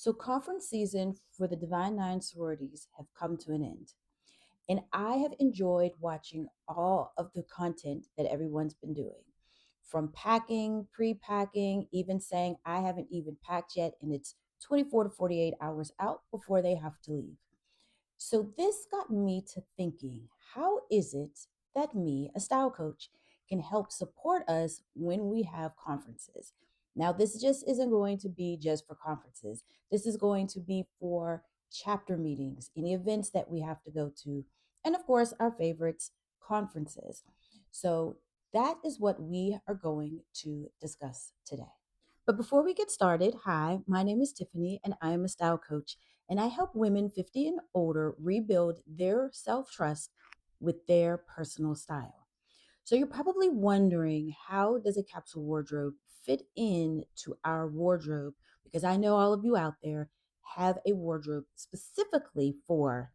So, conference season for the Divine Nine sororities have come to an end. And I have enjoyed watching all of the content that everyone's been doing from packing, pre packing, even saying I haven't even packed yet, and it's 24 to 48 hours out before they have to leave. So this got me to thinking, how is it that me, a style coach, can help support us when we have conferences? Now, this just isn't going to be just for conferences. This is going to be for chapter meetings, any events that we have to go to, and of course, our favorites, conferences. So that is what we are going to discuss today. But before we get started, hi, my name is Tiffany, and I am a style coach, and I help women 50 and older rebuild their self trust with their personal style. So you're probably wondering, how does a capsule wardrobe fit into our wardrobe? Because I know all of you out there have a wardrobe specifically for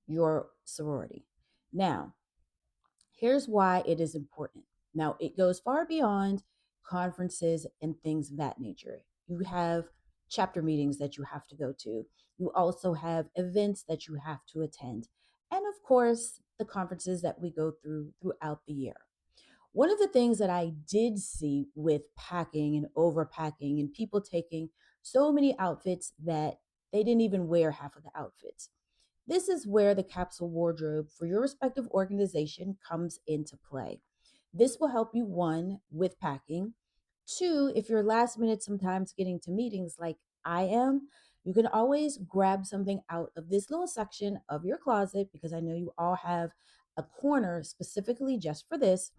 your sorority. Now, here's why it is important. Now, it goes far beyond conferences and things of that nature. You have chapter meetings that you have to go to, you also have events that you have to attend, and of course, the conferences that we go through throughout the year. One of the things that I did see with packing and overpacking and people taking so many outfits that they didn't even wear half of the outfits. This is where the capsule wardrobe for your respective organization comes into play. This will help you, one, with packing. Two, if you're last minute sometimes getting to meetings like I am, you can always grab something out of this little section of your closet, because I know you all have a corner specifically just for this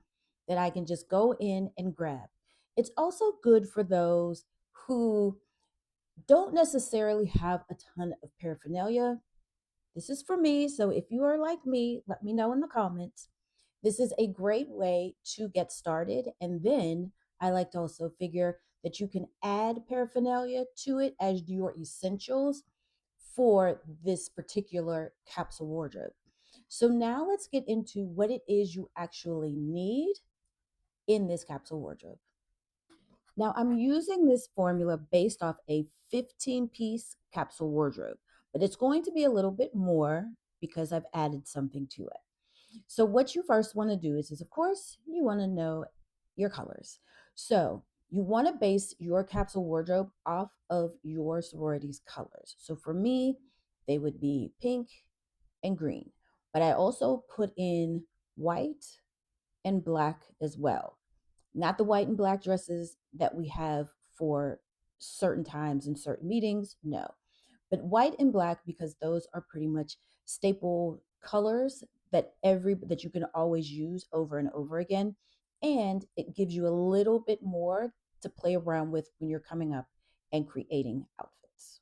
that I can just go in and grab. It's also good for those who don't necessarily have a ton of paraphernalia. This is for me. So if you are like me, let me know in the comments. This is a great way to get started. And then I like to also figure that you can add paraphernalia to it as your essentials for this particular capsule wardrobe. So now let's get into what it is you actually need in this capsule wardrobe. Now, I'm using this formula based off a 15-piece capsule wardrobe, but it's going to be a little bit more because I've added something to it. So, what you first want to do is, of course, you want to know your colors. So, you want to base your capsule wardrobe off of your sorority's colors. So, for me, they would be pink and green, but I also put in white and black as well. Not the white and black dresses that we have for certain times and certain meetings, no. But white and black, because those are pretty much staple colors that you can always use over and over again, and it gives you a little bit more to play around with when you're coming up and creating outfits.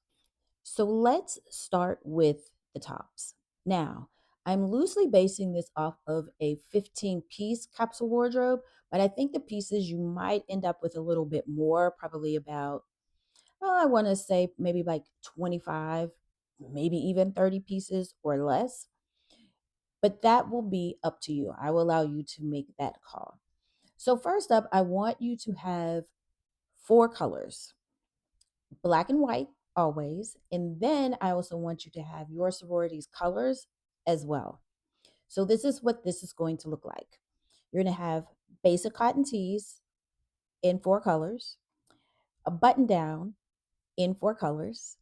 So let's start with the tops. Now, I'm loosely basing this off of a 15-piece capsule wardrobe, but I think the pieces you might end up with a little bit more, probably about, oh, I want to say maybe like 25, maybe even 30 pieces or less. But that will be up to you. I will allow you to make that call. So, first up, I want you to have four colors: black and white always. And then I also want you to have your sorority's colors as well. So this is what this is going to look like. You're going to have basic cotton tees in four colors, a button down in four colors,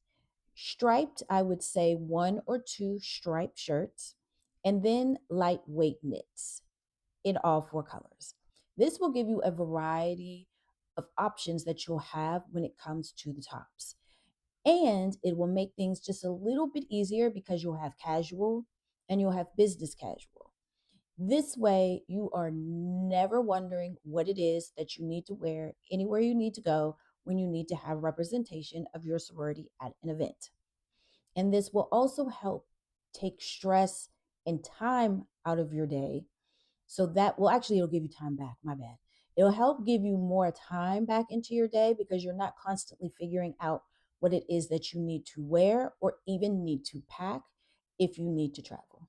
striped, I would say one or two striped shirts, and then lightweight knits in all four colors. This will give you a variety of options that you'll have when it comes to the tops. And it will make things just a little bit easier because you'll have casual and you'll have business casual. This way, you are never wondering what it is that you need to wear anywhere you need to go when you need to have representation of your sorority at an event. And this will also help take stress and time out of your day. So that will actually, it'll give you time back. My bad. It'll help give you more time back into your day because you're not constantly figuring out what it is that you need to wear or even need to pack if you need to travel.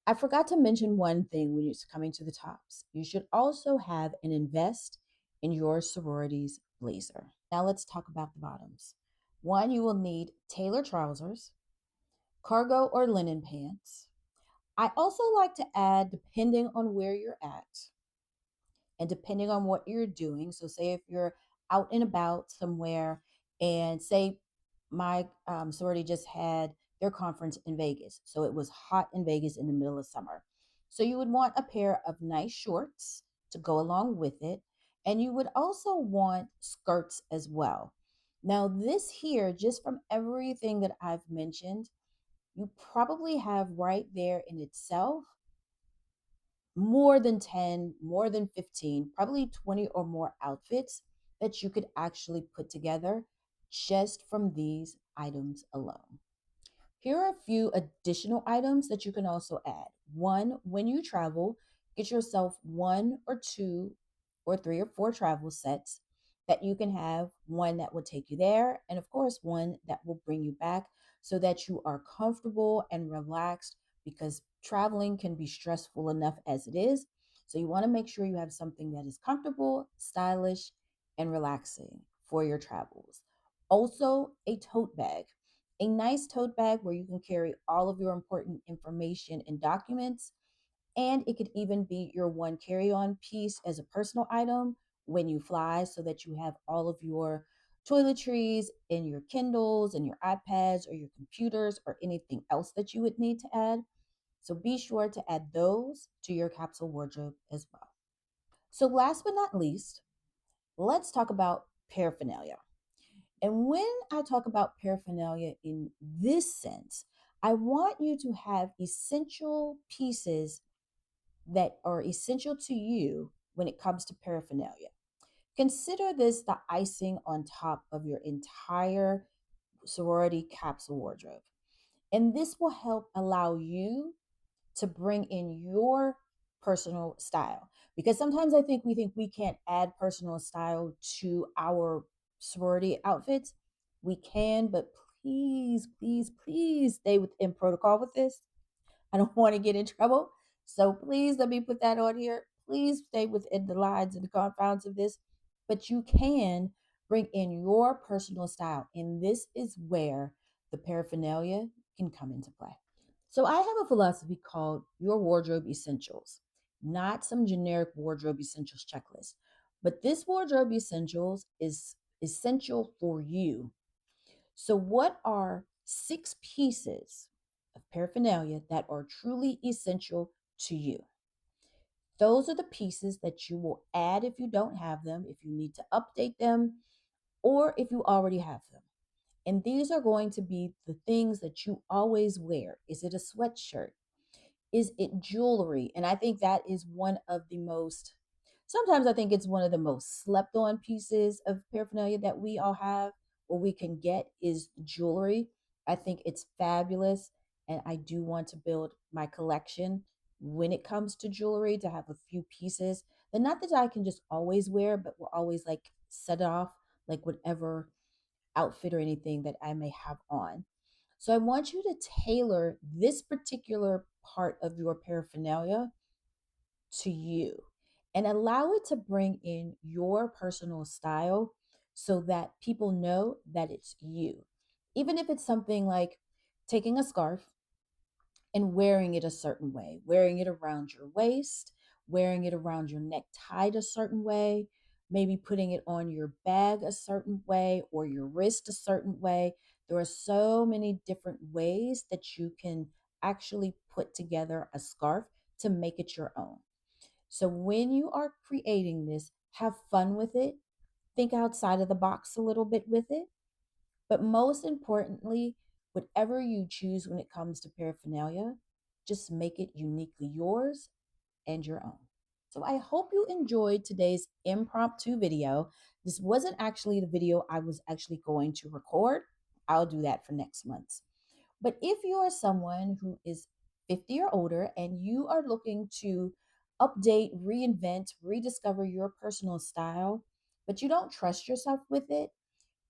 I forgot to mention one thing when it's coming to the tops. You should also have and invest in your sorority's blazer. Now let's talk about the bottoms. One, you will need tailored trousers, cargo or linen pants. I also like to add, depending on where you're at and depending on what you're doing. So, say if you're out and about somewhere, and say my sorority just had their conference in Vegas. So, it was hot in Vegas in the middle of summer. So, you would want a pair of nice shorts to go along with it. And you would also want skirts as well. Now, this here, just from everything that I've mentioned, you probably have right there in itself more than 10, more than 15, probably 20 or more outfits that you could actually put together just from these items alone. Here are a few additional items that you can also add. One, when you travel, get yourself one or two or three or four travel sets that you can have, one that will take you there, and of course, one that will bring you back so that you are comfortable and relaxed because traveling can be stressful enough as it is. So, you want to make sure you have something that is comfortable, stylish, and relaxing for your travels. Also, a tote bag, a nice tote bag where you can carry all of your important information and documents. And it could even be your one carry on piece as a personal item when you fly, so that you have all of your toiletries and your Kindles and your iPads or your computers or anything else that you would need to add. So be sure to add those to your capsule wardrobe as well. So, last but not least, let's talk about paraphernalia. And when I talk about paraphernalia in this sense, I want you to have essential pieces that are essential to you when it comes to paraphernalia. Consider this the icing on top of your entire sorority capsule wardrobe. And this will help allow you to bring in your personal style. Because sometimes I think we can't add personal style to our sorority outfits. We can, but please, please, please stay within protocol with this. I don't want to get in trouble. So please let me put that on here. Please stay within the lines and the confines of this. But you can bring in your personal style. And this is where the paraphernalia can come into play. So I have a philosophy called your wardrobe essentials, not some generic wardrobe essentials checklist. But this wardrobe essentials is essential for you. So, what are 6 pieces of paraphernalia that are truly essential to you? Those are the pieces that you will add if you don't have them, if you need to update them, or if you already have them. And these are going to be the things that you always wear. Is it a sweatshirt? Is it jewelry? And I think that is one of the most, sometimes I think it's one of the most slept on pieces of paraphernalia that we all have or we can get is jewelry. I think it's fabulous. And I do want to build my collection when it comes to jewelry, to have a few pieces, but not that I can just always wear, but will always like set off like whatever outfit or anything that I may have on. So I want you to tailor this particular part of your paraphernalia to you and allow it to bring in your personal style so that people know that it's you. Even if it's something like taking a scarf and wearing it a certain way, wearing it around your waist, wearing it around your neck tied a certain way, maybe putting it on your bag a certain way or your wrist a certain way. There are so many different ways that you can actually put together a scarf to make it your own. So when you are creating this, have fun with it. Think outside of the box a little bit with it. But most importantly, whatever you choose when it comes to paraphernalia, just make it uniquely yours and your own. So I hope you enjoyed today's impromptu video. This wasn't actually the video I was actually going to record. I'll do that for next month. But if you are someone who is 50 or older and you are looking to update, reinvent, rediscover your personal style, but you don't trust yourself with it,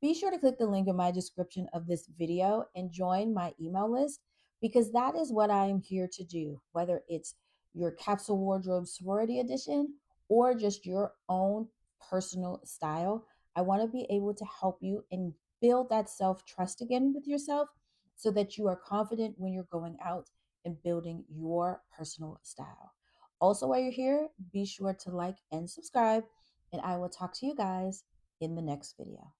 be sure to click the link in my description of this video and join my email list because that is what I am here to do, whether it's your capsule wardrobe sorority edition or just your own personal style. I want to be able to help you and build that self trust again with yourself so that you are confident when you're going out and building your personal style. Also, while you're here, be sure to like and subscribe, and I will talk to you guys in the next video.